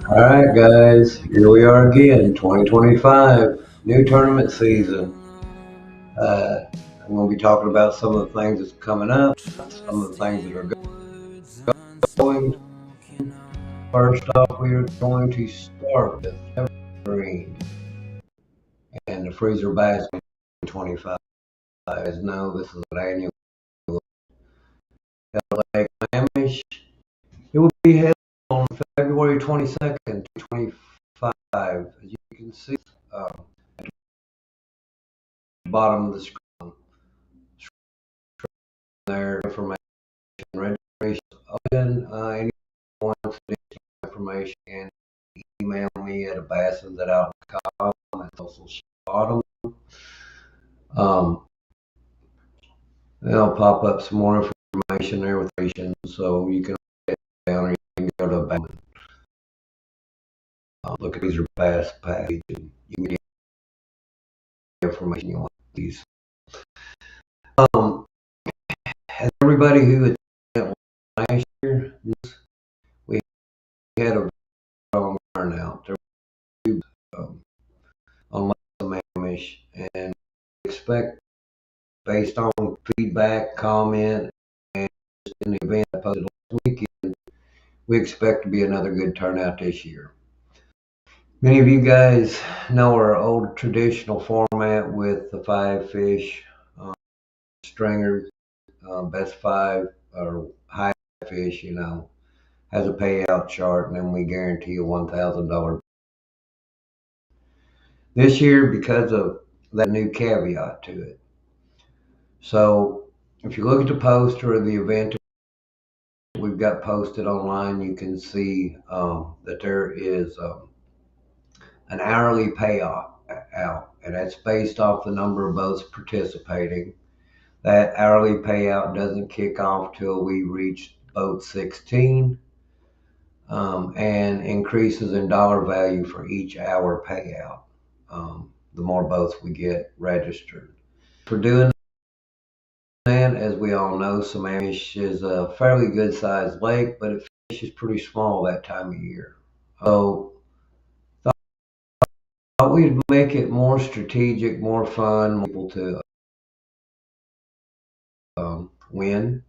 All right, guys, here we are again, 2025, new tournament season. I'm going to be talking about some of the things that's coming up, some of the things that are going. First off, we are going to start with Evergreen and the Freezer Bass 25. As you know, this is an annual LA Clamish. It will be held on February 22nd, 2025. As you can see at the bottom of the screen there, information, registration open. Anyone wants additional information can email me at abassins@outlook.com. It's also bottom. Um, I'll pop up some more information there with patients, so you can write it down or you can go to a look at these bass page and you can get the information you want. These. As everybody who attended last year, we had a strong turnout. There were on the Mamish, and expect based on feedback, comment, and in the event I posted last weekend, we expect to be another good turnout this year. Many of you guys know our old traditional format with the 5 fish stringers, best 5 or high fish, has a payout chart, and then we guarantee a $1,000. This year, because of that new caveat to it. So if you look at the poster of the event we've got posted online, you can see that there is an hourly payout out, and that's based off the number of boats participating. That hourly payout doesn't kick off till we reach boat 16, and increases in dollar value for each hour payout. The more boats we get registered. For doing that, as we all know, Sammamish is a fairly good sized lake, but it fishes pretty small that time of year. So thought we'd make it more strategic, more fun, people to win,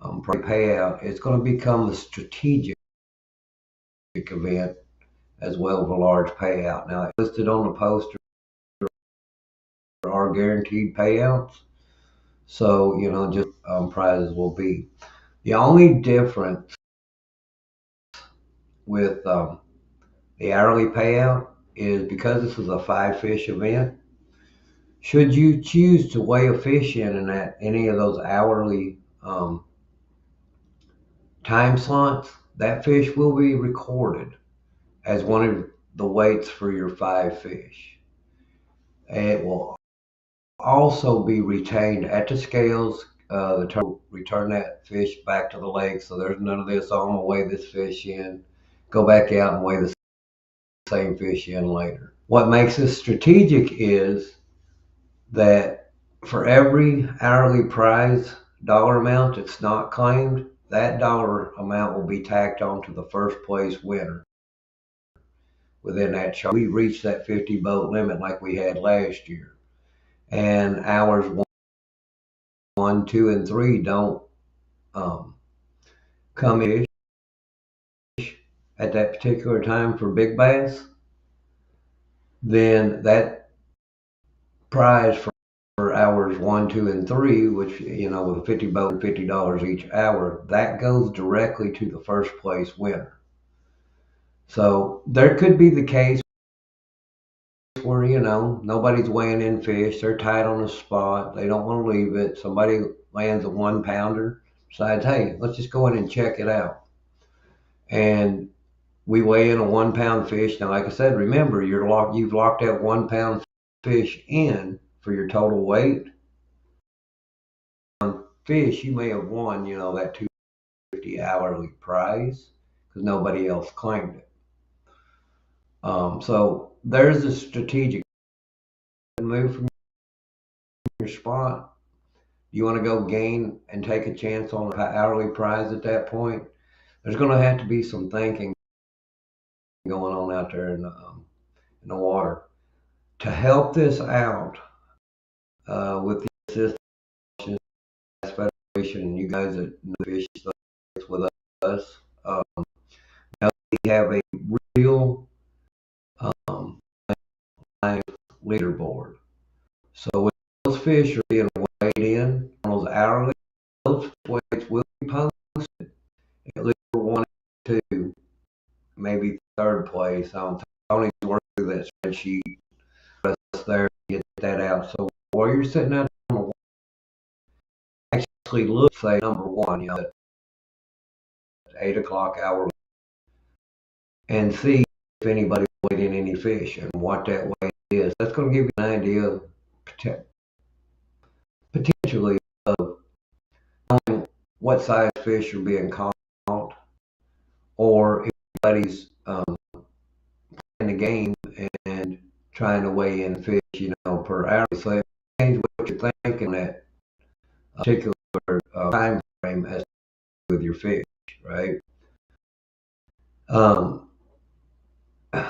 payout. It's going to become a strategic event as well as a large payout. Now, it's listed on the poster are guaranteed payouts, so just prizes will be. The only difference with the hourly payout is because this is a 5 fish event. Should you choose to weigh a fish in at any of those hourly time slots, that fish will be recorded as one of the weights for your 5 fish. It will also be retained at the scales. Return that fish back to the lake, so there's none of this, I'm going to weigh this fish in, go back out and weigh the same fish in later. What makes this strategic is that for every hourly prize dollar amount that's not claimed, that dollar amount will be tacked on to the first place winner within that chart. We reached that 50 boat limit like we had last year, and hours 1, 2, and 3 don't come in at that particular time for big bass. then that prize for hours 1, 2, and 3, which with a 50 boat and $50 each hour, that goes directly to the first place winner. So there could be the case where nobody's weighing in fish, they're tight on the spot, they don't want to leave it. Somebody lands a 1 pounder, decides, hey, let's just go in and check it out, and we weigh in a 1 pound fish. Now, like I said, remember, you've locked that 1 pound fish in for your total weight. Fish, you may have won, that 250 hourly prize because nobody else claimed it. So there's a strategic move from your spot. You want to go gain and take a chance on the hourly prize at that point. There's going to have to be some thinking going on out there in the water to help this out with the assistance federation. You guys that know fish with us, now we have a real um, live leaderboard. So when those fish are being weighed in on those hourly, those weights will be posted at least for 1, 2, maybe third place. Tony's working through that spreadsheet for us there to get that out. So while you're sitting out on the water, actually look, say number one, at 8 o'clock hour, and see if anybody weighed in any fish and what that weight is. That's going to give you an idea of potentially of knowing what size fish are being caught, or if anybody's playing the game and trying to weigh in fish, per hour. So it changes what you're thinking that particular time frame as with your fish, right?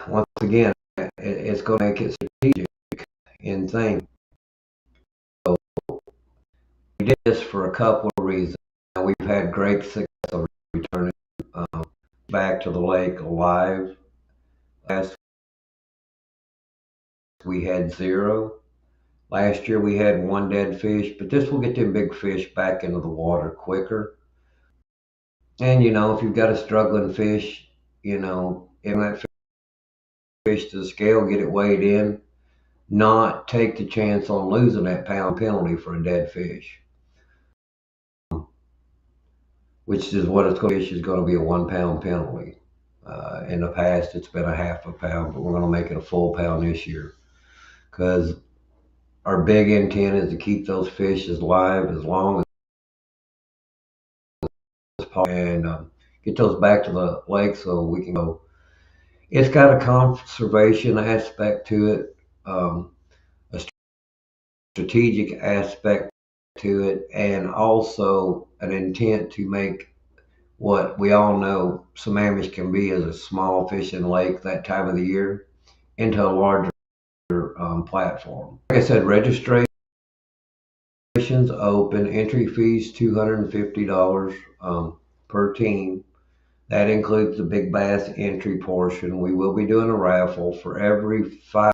Once again, it's going to make it strategic in things. So we did this for a couple of reasons. Now, we've had great success of returning back to the lake alive. Last we had 0. Last year we had 1 dead fish, but this will get them big fish back into the water quicker. And if you've got a struggling fish, in that fish to the scale, get it weighed in, not take the chance on losing that pound penalty for a dead fish, which is what it's going to be. Fish is going to be a 1 pound penalty. In the past, it's been a half a pound, but we're going to make it a full pound this year because our big intent is to keep those fish alive as long as possible and get those back to the lake so we can go. It's got a conservation aspect to it, a strategic aspect to it, and also an intent to make what we all know Sammamish can be as a small fishing lake that time of the year into a larger platform. Like I said, registration's open. Entry fees $250 per team. That includes the big bass entry portion. We will be doing a raffle for every 5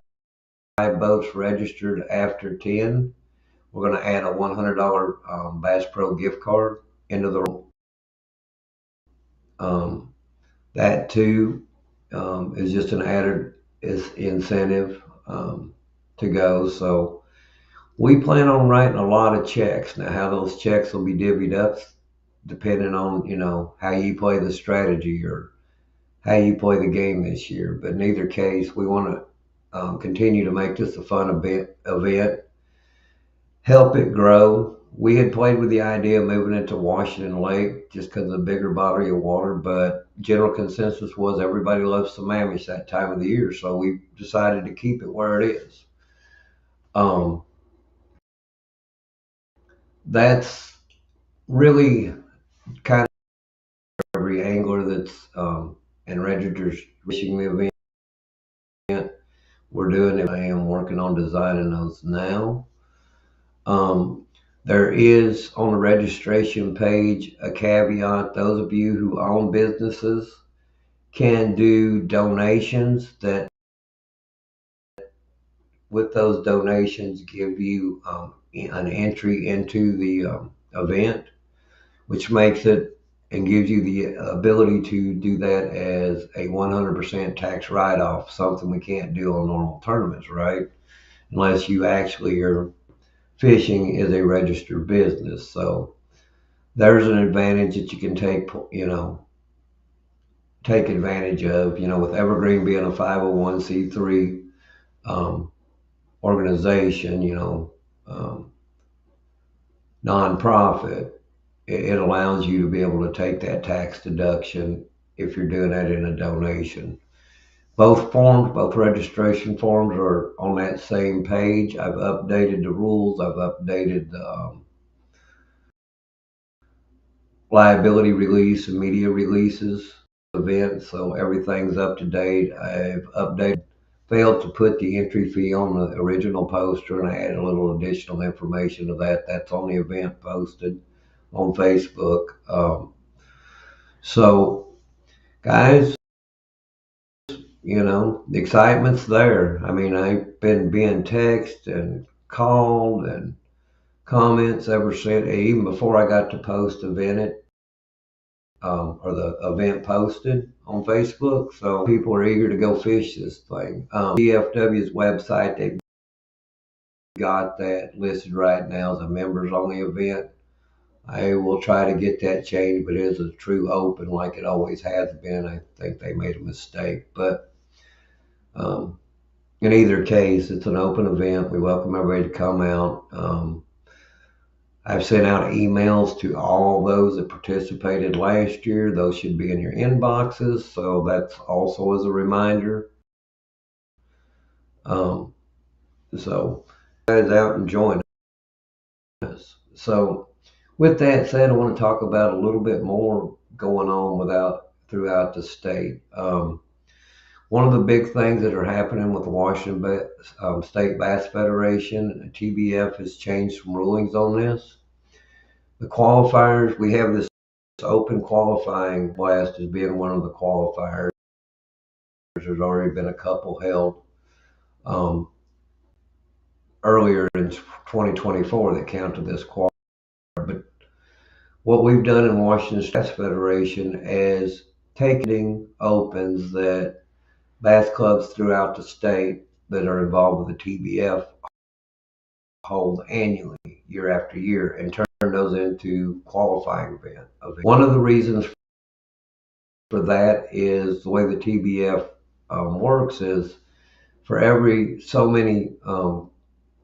boats registered after 10. We're going to add a $100 Bass Pro gift card into the that too is just an added incentive to go. So we plan on writing a lot of checks. Now, how those checks will be divvied up depending on how you play the strategy or how you play the game this year. But in either case, we want to continue to make this a fun event, help it grow. We had played with the idea of moving it to Washington Lake just because of the bigger body of water, but general consensus was everybody loves Sammamish that time of the year, so we decided to keep it where it is. That's really kind of every angler that's and registered fishing the event. We're doing it. I am working on designing those now. There is on the registration page a caveat. Those of you who own businesses can do donations that with those donations give you an entry into the event, which makes it and gives you the ability to do that as a 100% tax write-off, something we can't do on normal tournaments, right? Unless you actually are fishing as a registered business. So there's an advantage that you can take advantage of, with Evergreen being a 501c3 um, organization, nonprofit. It allows you to be able to take that tax deduction if you're doing that in a donation. Both registration forms are on that same page. I've updated the rules. I've updated the liability release and media releases events, so everything's up to date. I've failed to put the entry fee on the original poster, and I added a little additional information to that. That's on the event posted on Facebook. So, guys, the excitement's there. I mean, I've been being texted and called and comments ever since, even before I got to post or the event posted on Facebook. So people are eager to go fish this thing. DFW's website, they've got that listed right now as a members only event. I will try to get that changed, but it is a true open like it always has been. I think they made a mistake. But in either case, it's an open event. We welcome everybody to come out. I've sent out emails to all those that participated last year. Those should be in your inboxes. So that's also as a reminder. Um, so guys out and join us. So with that said, I want to talk about a little bit more going on throughout the state. One of the big things that are happening with the Washington State Bass Federation, TBF has changed some rulings on this. The qualifiers, we have this open qualifying blast as being one of the qualifiers. There's already been a couple held earlier in 2024 that counted this qualifier. But what we've done in Washington State Federation is taking opens that bass clubs throughout the state that are involved with the TBF hold annually, year after year, and turn those into qualifying events. One of the reasons for that is the way the TBF works is for every so many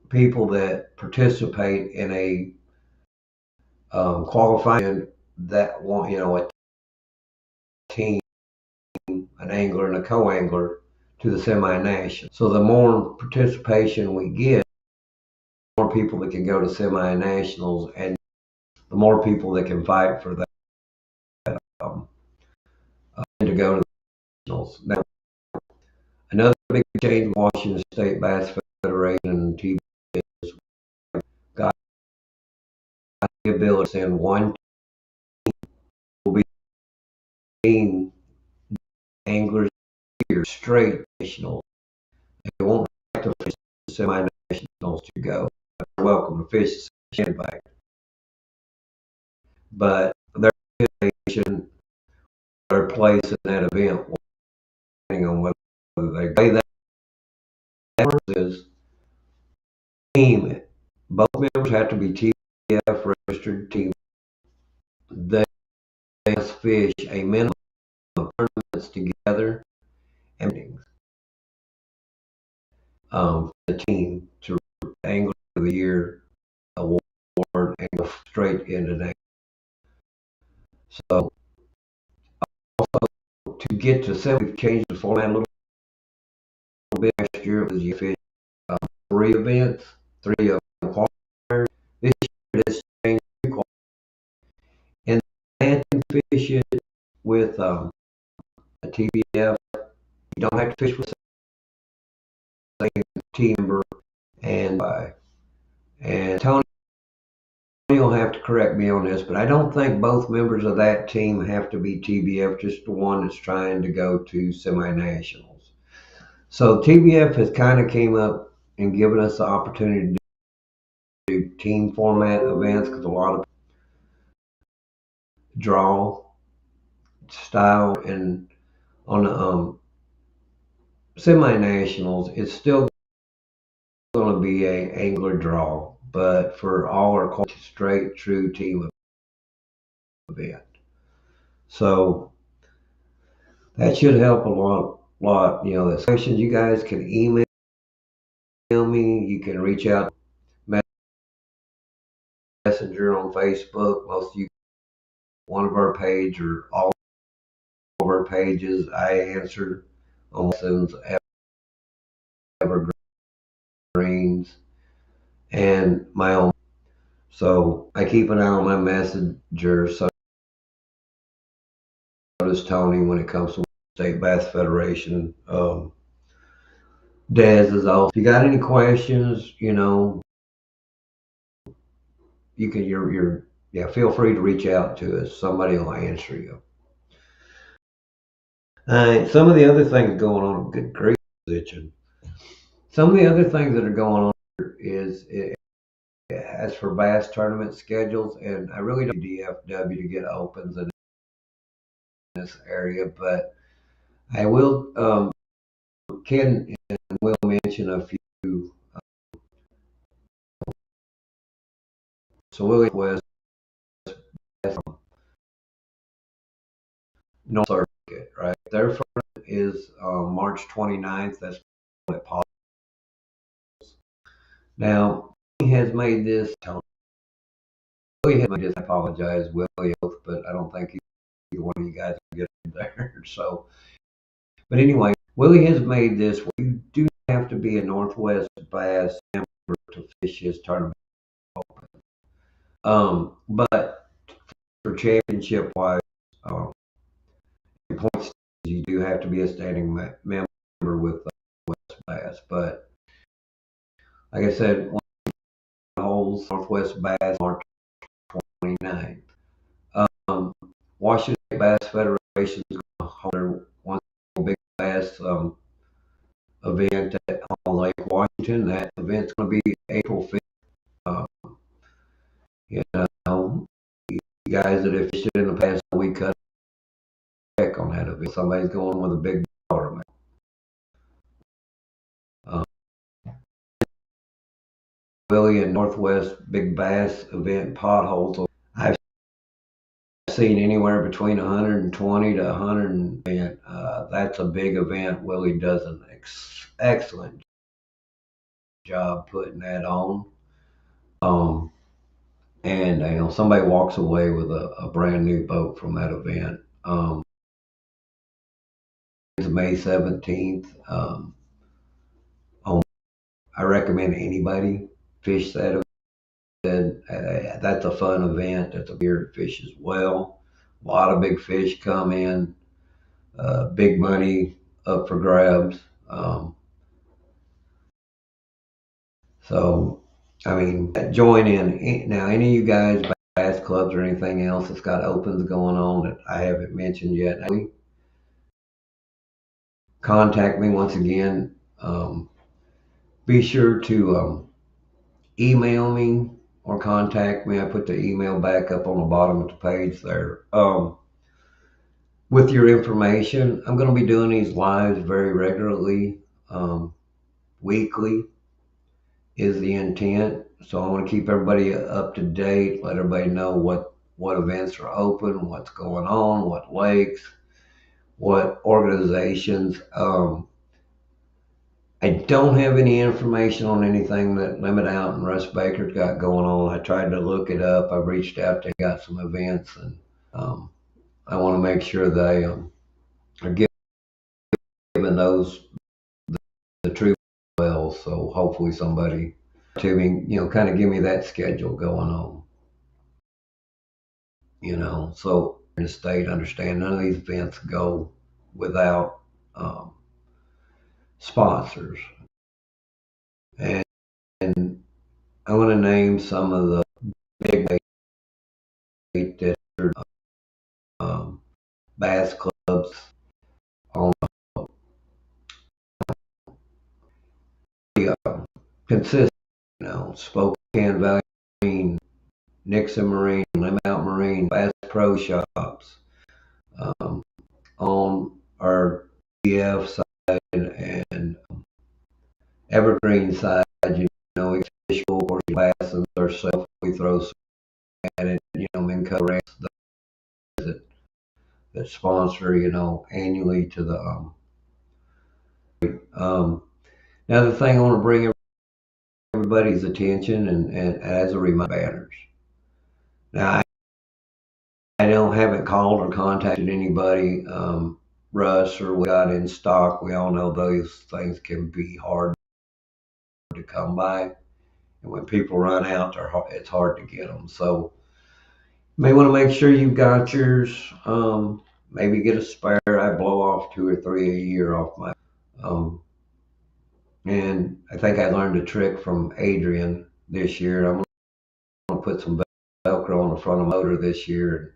people that participate in a qualifying that want, a team, an angler and a co-angler to the semi-national. So the more participation we get, the more people that can go to semi-nationals and the more people that can fight for that to go to the nationals. Now, another big change in Washington State Bass Federation and TBF is got the ability to send one team will be team anglers here straight nationals. They won't have to fish the semi-nationals to go. They're welcome to fish the invite. But their participation, their place in that event, depending on whether they play that is team. Both members have to be TBF registered team. They must fish a minimum of tournaments together and the team to Angler of the Year award and go straight into that. So also to get to seven, we've changed the format a little bit. Last year it was you fish 3 events, 3 of them qualifiers. This year it's changed to qualifiers. And they can fish it with a TBF. You don't have to fish with the same team member and Tony will have to correct me on this, but I don't think both members of that team have to be TBF, just the one that's trying to go to semi-nationals. So TBF has kind of came up and giving us the opportunity to do team format events because a lot of draw style and on the semi-nationals, it's still going to be a angler draw, but for all our straight true team event. So that should help a lot. You know, the questions you guys can email me. You can reach out Messenger on Facebook. Most of you, one of our page or all of our pages, I answer on Evergreens and my own. So I keep an eye on my messenger. So does Tony when it comes to State Bass Federation. Dez is also. If you got any questions, you know, you can yeah, feel free to reach out to us. Somebody will answer you. Some of the other things going on, good grief, itching. Some of the other things that are going on is as for bass tournament schedules, and I really don't DFW to get opens in this area, but I will. Ken and will mention a few. So Willie West North Circuit, right? Their first is March 29th. That's what it pauses. Now, he has made this. Willie has made this. I apologize, Willie, but I don't think either one of you guys will get there. So, but anyway, Willie has made this. You do have to be a Northwest Bass member to fish his tournament. But for championship wise, points you do have to be a standing member with West Bass. But like I said, one holes Northwest Bass March 29th. Washington Bass Federation is going to hold their one big bass event on Lake Washington. That event's going to be April 5th. Um, you know, you guys that have fished it in the past week, cut check on that event. Somebody's going with a big dollar amount. Willie and Northwest Big Bass event potholes. I've seen anywhere between 120 to 100. That's a big event. Willie does an excellent job putting that on. And you know, somebody walks away with a brand new boat from that event. It's May 17th. I recommend anybody fish that event. That's a fun event. That's a beer fish as well. A lot of big fish come in. Big money up for grabs. So, I mean, join in. Now, any of you guys, bass clubs or anything else that's got opens going on that I haven't mentioned yet, contact me once again. Be sure to email me or contact me. I put the email back up on the bottom of the page there. With your information, I'm going to be doing these lives very regularly, weekly is the intent. So I want to keep everybody up to date, let everybody know what events are open, what's going on, what lakes, what organizations. I don't have any information on anything that Limit Out and Russ Baker's got going on. I tried to look it up. I've reached out. They got some events, and I want to make sure they are giving those the true well. So hopefully somebody to me, you know, kind of give me that schedule going on. You know, so in the state, understand none of these events go without sponsors. And I want to name some of the big that are bass clubs on consistent. Spokane Valley Marine, Nixon Marine, Limount Marine, Bass Pro Shops, um, on our DF side and Evergreen side. We fish, of course, bass ourselves. We throw some at it. Minn Kota that sponsor, annually to the. Another thing I want to bring everybody's attention and as a reminder, banners. Now, I haven't called or contacted anybody, Russ, or we got in stock. We all know those things can be hard to come by, and when people run out, it's hard to get them. So you may want to make sure you've got yours. Maybe get a spare. I blow off 2 or 3 a year off my. Um, and I think I learned a trick from Adrian this year. I'm gonna put some Velcro on the front of the motor this year and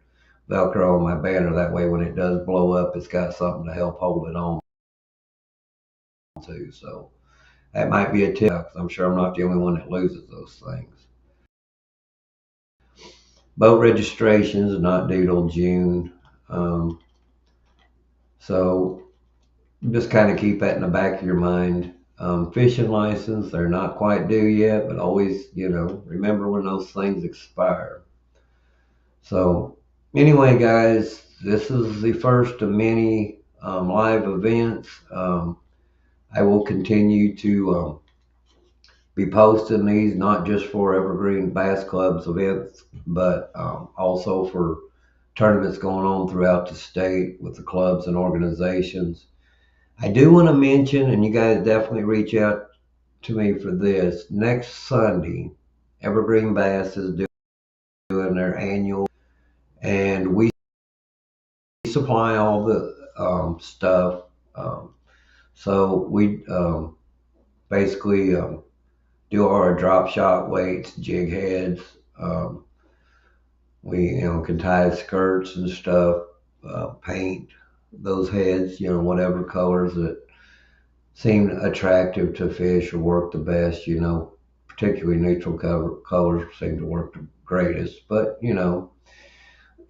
Velcro on my banner. That way, when it does blow up, it's got something to help hold it on to. So that might be a tip. 'Cause I'm sure I'm not the only one that loses those things. Boat registrations are not due till June. So just kind of keep that in the back of your mind. Fishing license, they're not quite due yet, but always, remember when those things expire. So anyway, guys, this is the first of many live events. I will continue to be posting these, not just for Evergreen Bass Club's events, but also for tournaments going on throughout the state with the clubs and organizations. I do want to mention, and you guys definitely reach out to me for this. Next Sunday, Evergreen Bass is doing their annual, and we supply all the stuff. So we basically do our drop shot weights, jig heads. We can tie skirts and stuff, paint those heads, whatever colors that seem attractive to fish or work the best. Particularly neutral colors seem to work the greatest. But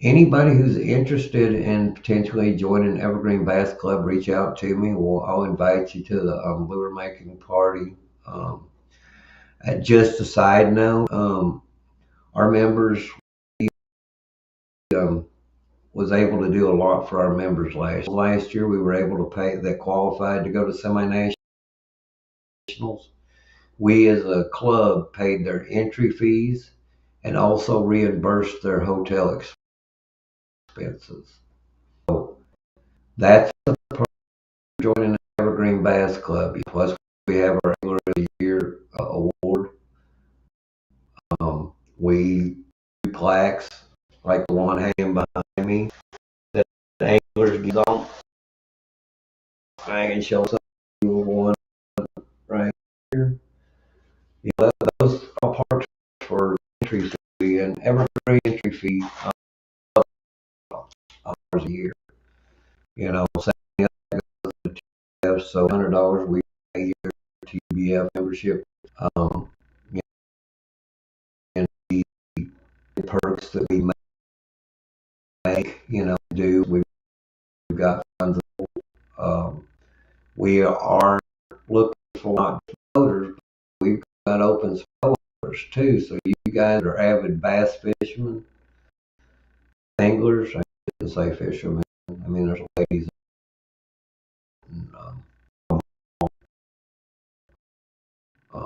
anybody who's interested in potentially joining Evergreen Bass Club, reach out to me. I'll invite you to the lure making party. Just a side note, our members um, was able to do a lot for our members last year. We were able to pay that qualified to go to semi-nationals. We as a club paid their entry fees and also reimbursed their hotel expenses. So that's the part of joining the Evergreen Bass Club. Plus, we have our Angler of the Year award. We do plaques like the one hanging behind me that the anglers get on. I can show some one right here. Those are parts for entry fee and Evergreen entry fee $100 a year. So $100 we pay a year TBF membership. Um, and the perks that we make, do. We've got funds. We are looking for not just boaters, but we've got open spoilers too. So you guys are avid bass fishermen, anglers. I shouldn't say fishermen. I mean, there's ladies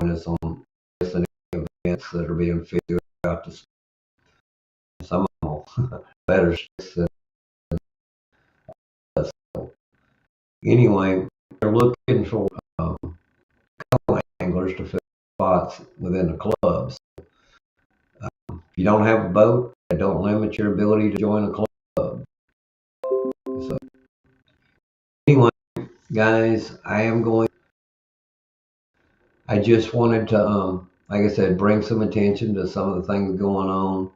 and it's on events that are being figured out to some of them better than us. So anyway, they're looking for couple anglers to fill spots within the clubs. If you don't have a boat, that don't limit your ability to join a club. So anyway, guys, I just wanted to, like I said, bring some attention to some of the things going on.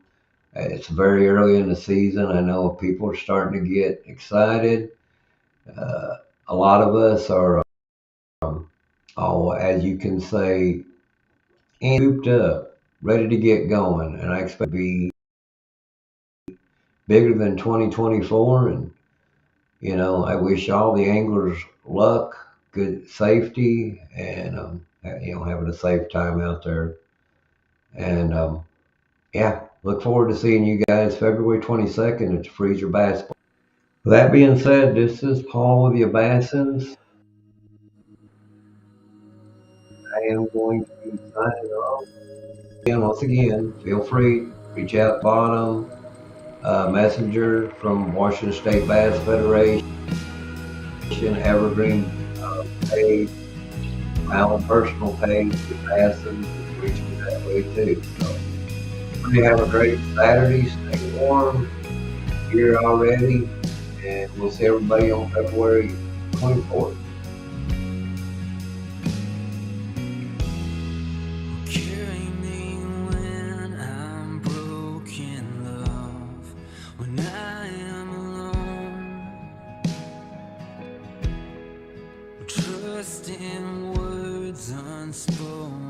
It's very early in the season. I know people are starting to get excited. A lot of us are, as you can say, and souped up, ready to get going. And I expect to be bigger than 2024. And, I wish all the anglers luck, good safety, and, having a safe time out there. And, yeah, look forward to seeing you guys February 22nd at the Freezer Bass. With that being said, this is Paul with your Bassins. I am going to be signing off. And once again, feel free, reach out bottom, messenger from Washington State Bass Federation, Evergreen page, my own personal page with Bassins. You can reach me that way too. So, everybody have a great Saturday. Stay warm here already, and we'll see everybody on February 24th. Carry me when I'm broken, love, when I am alone. Trust in words unspoken.